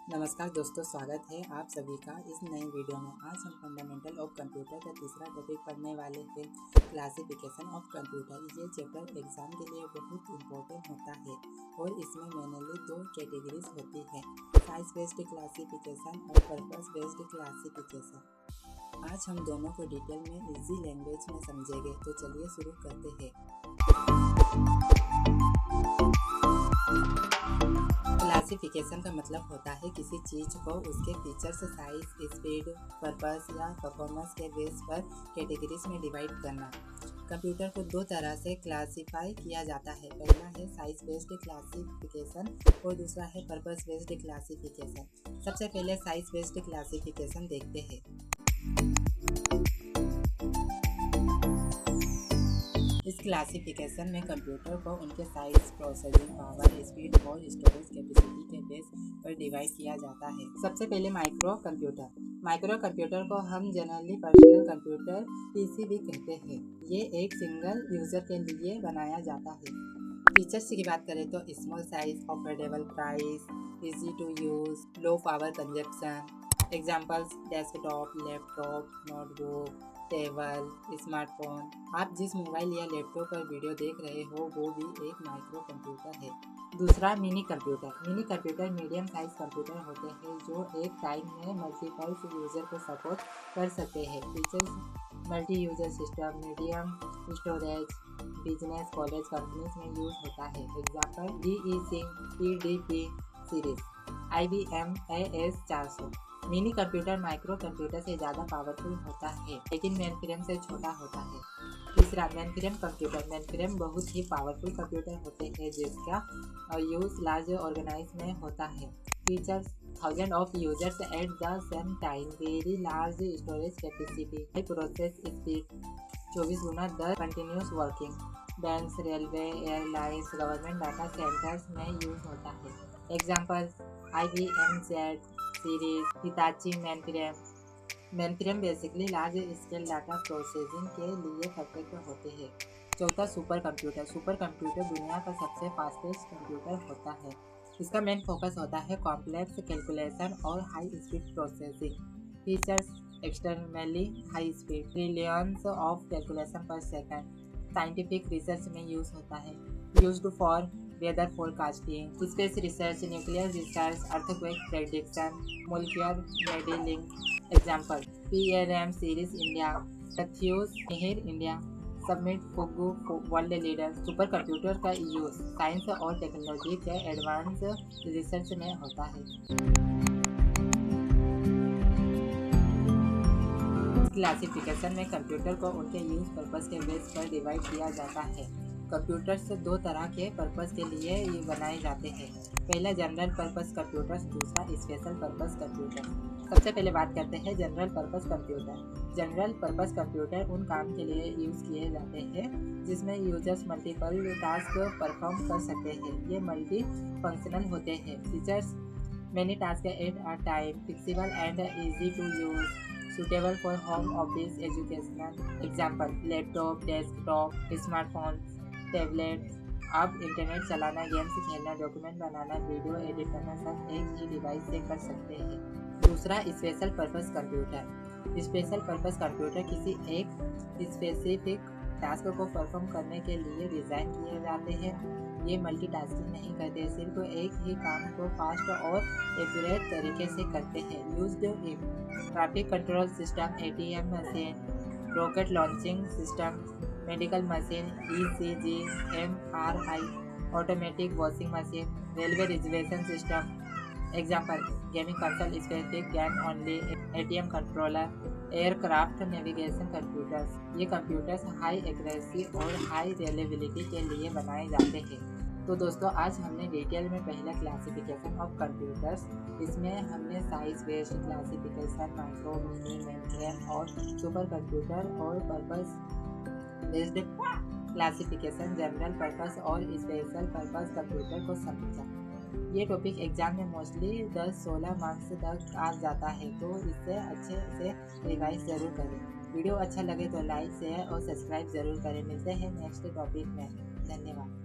नमस्कार दोस्तों, स्वागत है आप सभी का इस नई वीडियो में। आज हम फंडामेंटल ऑफ कंप्यूटर का तीसरा टॉपिक पढ़ने वाले हैं, क्लासिफिकेशन ऑफ कंप्यूटर। ये चैप्टर एग्जाम के लिए बहुत इम्पोर्टेंट होता है और इसमें मेनली दो कैटेगरीज होती हैं, साइज बेस्ड क्लासिफिकेशन और पर्पस बेस्ड क्लासिफिकेशन। आज हम दोनों को डिटेल में इजी लैंग्वेज में समझेंगे, तो चलिए शुरू करते हैं। क्लासिफिकेशन का मतलब होता है किसी चीज़ को उसके फीचर्स, साइज, स्पीड, पर्पस या परफॉर्मेंस के बेस पर कैटेगरीज में डिवाइड करना। कंप्यूटर को दो तरह से क्लासिफाई किया जाता है, पहला है साइज बेस्ड क्लासिफिकेशन और दूसरा है पर्पस बेस्ड क्लासिफिकेशन। सबसे पहले साइज बेस्ड क्लासिफिकेशन देखते हैं। इस क्लासिफिकेशन में कंप्यूटर को उनके साइज, प्रोसेसिंग पावर, स्पीड और स्टोरेज कैपेसिटी के बेस पर डिवाइड किया जाता है। सबसे पहले माइक्रो कंप्यूटर को हम जनरली पर्सनल कंप्यूटर पीसी भी कहते हैं। ये एक सिंगल यूजर के लिए बनाया जाता है। फीचर्स की बात करें तो small size, affordable price, easy to use, low power consumption. Examples desktop, laptop, notebook, table, smartphone. आप जिस मोबाइल या लैपटॉप पर वीडियो देख रहे हो वो भी एक माइक्रो कंप्यूटर है। दूसरा mini computer medium size computer होते हैं जो एक टाइम में मल्टीपल यूजर को सपोर्ट कर सकते हैं। Features multi user system, medium storage, business, college, companies में यूज होता है। Example DEC, PDP series, IBM AS400। Mini computer micro computer से ज़्यादा पावरफुल होता है लेकिन मेनफ्रेम से छोटा होता है। तीसरा मेनफ्रेम बहुत ही पावरफुल कंप्यूटर होते हैं जिसका यूज लार्ज ऑर्गेनाइज में होता है। Features thousand of users at the same time, very large storage capacity, high process speed, 24 Guna 10 continuous working. Banks, railway, airlines, government data centres में यूज होता है। Example IBM Z series, Hitachi mainframe basically large scale data processing के लिए perfect होते हैं। चौथा super computer दुनिया का सबसे फास्टेस्ट कंप्यूटर होता है। इसका मेन फोकस होता है कॉम्प्लेक्स कैलकुलेशन और high speed processing. Features externally high speed, trillions of calculation per second. Scientific research में यूज होता है, used for weather forecasting, space research, nuclear research, earthquake prediction, molecular modelling. Example PRM series India, तथ्यूज Mihir India, Summit Fugaku world leader. Super computer का use science और technology के advance research में होता है। क्लासिफिकेशन में कंप्यूटर को उनके यूज पर्पस के बेस पर डिवाइड किया जाता है। कंप्यूटर्स दो तरह के पर्पस के लिए ये बनाए जाते हैं, पहला जनरल पर्पस कंप्यूटर्स, दूसरा स्पेशल पर्पस कंप्यूटर। सबसे पहले बात करते हैं general purpose computer. General purpose computer उन काम के लिए यूज़ किए जाते हैं जिसमें यूजर्स मल्टीपल टास्क परफॉर्म कर सकते हैं। ये मल्टी फंक्शनल होते हैं। Features many task at a time, flexible and easy to use, suitable for home office, educational. Example laptop, desktop, smartphone, tablet. अब इंटरनेट चलाना, गेम्स खेलना, डॉक्यूमेंट बनाना, वीडियो एडिट करना सब एक ही डिवाइस से कर सकते हैं। दूसरा special purpose computer. Special purpose computer किसी एक स्पेसिफिक टास्क को परफॉर्म करने के लिए डिज़ाइन किए जाते हैं। ये मल्टीटास्किंग नहीं करते, सिर्फ एक ही काम को फास्ट और एक्यूरेट तरीके से करते हैं। Used in traffic control system, ATM machine, rocket launching system, medical machine, ECG, MRI, automatic washing machine, railway reservation system. Example gaming console, specific game only, ATM controller, aircraft navigation computers. ये computers high accuracy और high reliability के लिए बनाए जाते हैं। तो दोस्तों, आज हमने डिटेल में पहला क्लासिफिकेशन ऑफ कंप्यूटर्स, इसमें हमने size based classification, micro, mini, mainframe और सुपर कंप्यूटर और purpose based classification, general purpose और स्पेशल पर्पस कंप्यूटर को समझा। ये टॉपिक एग्जाम में मोस्टली 10-16 मार्क्स तक आ जाता है, तो इससे अच्छे से रिवाइज ज़रूर करें। वीडियो अच्छा लगे तो लाइक, शेयर और सब्सक्राइब ज़रूर करें। मिलते हैं नेक्स्ट टॉपिक में। धन्यवाद।